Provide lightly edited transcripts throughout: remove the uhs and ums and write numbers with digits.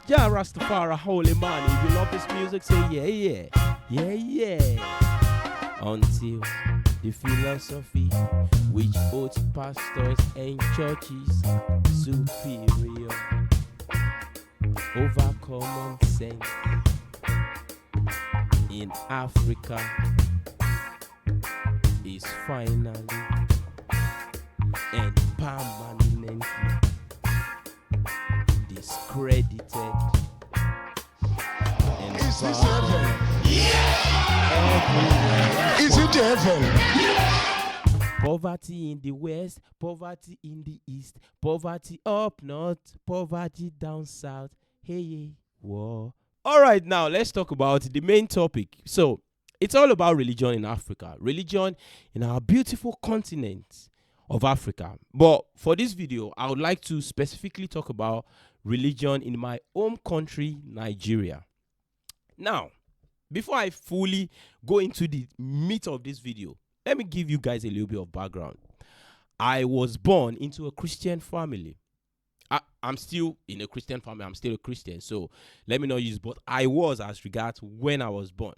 Ja Rastafari, holy man. If you love this music, say yeah, yeah, yeah, yeah. Until the philosophy which both pastors and churches superior over common sense in Africa is finally and permanently discredited. And is this heaven? Everywhere. Is it heaven? Poverty in the west, poverty in the east, poverty up north, poverty down south. Hey, whoa. All right, now let's talk about the main topic. So, it's all about religion in Africa, religion in our beautiful continent of Africa. But for this video, I would like to specifically talk about religion in my home country, Nigeria. Now, before I fully go into the meat of this video, let me give you guys a little bit of background. I was born into a Christian family. I'm still in a Christian family. I'm still a Christian. So let me not use both. I was as regards when I was born.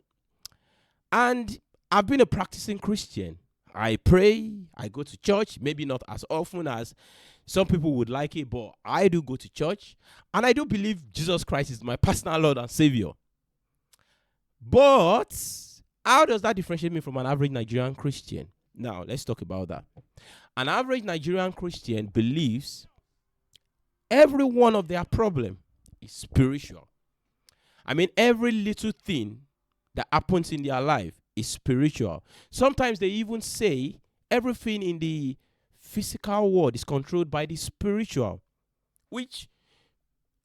And I've been a practicing Christian. I pray. I go to church. Maybe not as often as some people would like it, but I do go to church. And I do believe Jesus Christ is my personal Lord and Savior. But how does that differentiate me from an average Nigerian Christian? Now, let's talk about that. An average Nigerian Christian believes every one of their problem is spiritual. I mean, every little thing that happens in their life is spiritual. Sometimes they even say everything in the physical world is controlled by the spiritual, which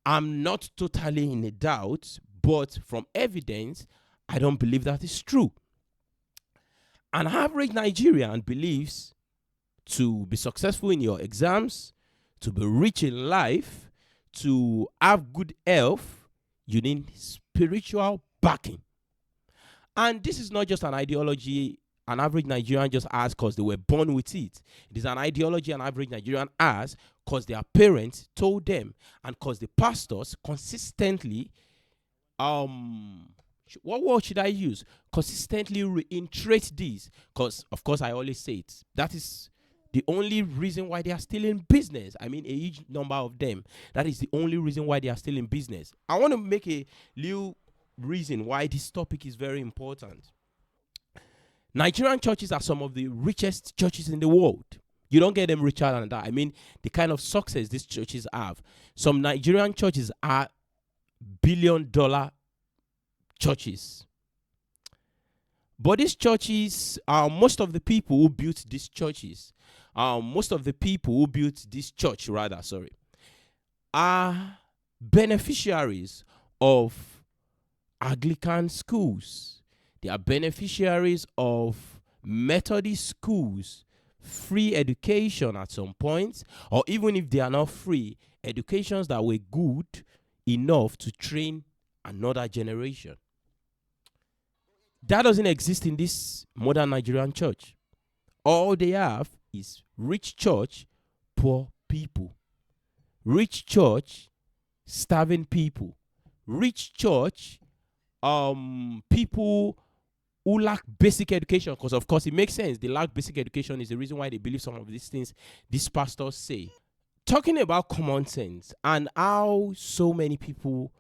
I'm not totally in a doubt, but from evidence, I don't believe that is true. An average Nigerian believes to be successful in your exams, to be rich in life, to have good health, you need spiritual backing. And this is not just an ideology an average Nigerian just has because they were born with it. It is an ideology an average Nigerian has because their parents told them and because the pastors consistently, what word should I use? Consistently reiterate this because, of course, I always say it. That is the only reason why they are still in business. I mean, a huge number of them. That is the only reason why they are still in business. I want to make a little reason why this topic is very important. Nigerian churches are some of the richest churches in the world. You don't get them richer than that. I mean, the kind of success these churches have. Some Nigerian churches are billion-dollar churches. But these churches, most of the people who built these churches, are beneficiaries of Anglican schools. They are beneficiaries of Methodist schools, free education at some point, or even if they are not free, educations that were good enough to train another generation. That doesn't exist in this modern Nigerian church. All they have is rich church, poor people. Rich church, starving people. Rich church, people who lack basic education, because of course it makes sense. They lack basic education is the reason why they believe some of these things these pastors say. Talking about common sense and how so many people,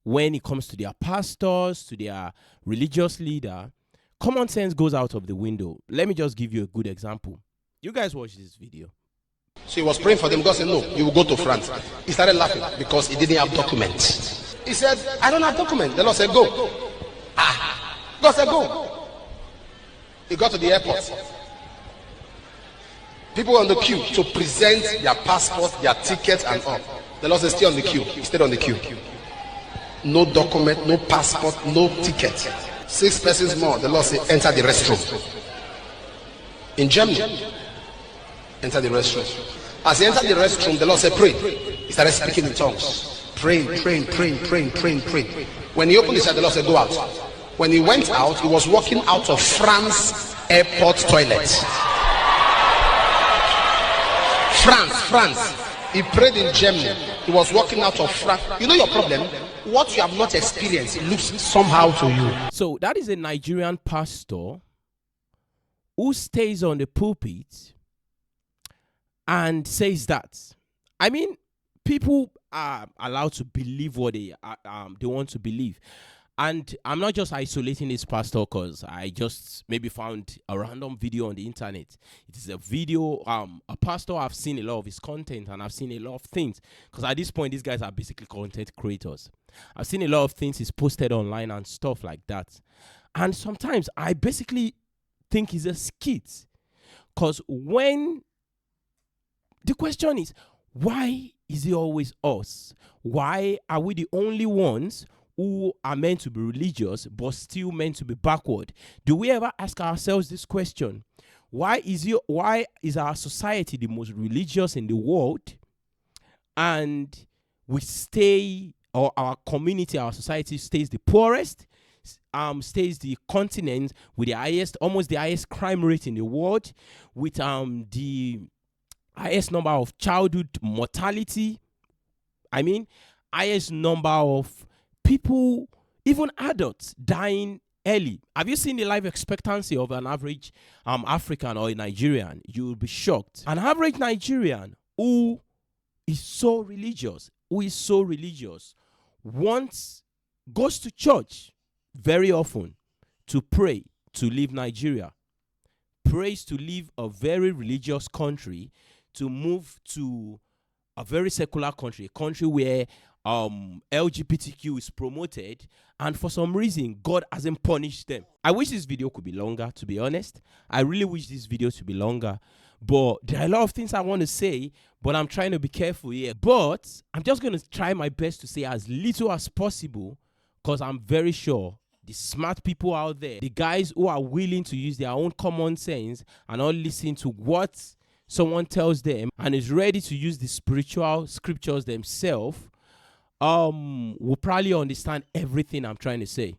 when it comes to their pastors, to their religious leader, common sense goes out of the window. Let me just give you a good example. You guys watch this video. So he was praying for them. God said, no, you will go to France. He started laughing because he didn't have documents. He said, I don't have documents. The Lord said, go. God said, go. He got to the airport. People were on the queue to present their passport, their tickets, and all. The Lord said, stay on the queue. He stayed on the queue. No document, no passport, no ticket. 6 persons more. The Lord said, enter the restroom. In Germany, enter the restroom. As he entered the restroom, the Lord said, pray. He started speaking in tongues. Praying. When he opened his eyes, the Lord said, go out. When he went out, he was walking out of France airport toilet. France. He prayed in Germany. He was walking out of you know your problem? What you have not experienced, it looks somehow to you. So that is a Nigerian pastor who stays on the pulpit and says that. I mean, people are allowed to believe what they want to believe. And I'm not just isolating this pastor because I just maybe found a random video on the internet. It is a video, a pastor, I've seen a lot of his content and I've seen a lot of things. Because at this point, these guys are basically content creators. I've seen a lot of things he's posted online and stuff like that. And sometimes I basically think it's a skit. Because when the question is, why is it always us? Why are we the only ones who are meant to be religious but still meant to be backward? Do we ever ask ourselves this question? Why is our society the most religious in the world, and we stay, or our community, our society stays the poorest, stays the continent with almost the highest crime rate in the world, with the highest number of childhood mortality? I mean, highest number of people, even adults, dying early. Have you seen the life expectancy of an average African or a Nigerian? You will be shocked. An average Nigerian who is so religious, goes to church very often to pray to leave Nigeria, prays to leave a very religious country to move to a very secular country, a country where LGBTQ is promoted, and for some reason God hasn't punished them. I wish this video could be longer, to be honest. I really wish this video to be longer, but there are a lot of things I want to say, but I'm trying to be careful here. But I'm just going to try my best to say as little as possible, because I'm very sure the smart people out there, the guys who are willing to use their own common sense and not listen to what someone tells them and is ready to use the spiritual scriptures themselves, will probably understand everything I'm trying to say.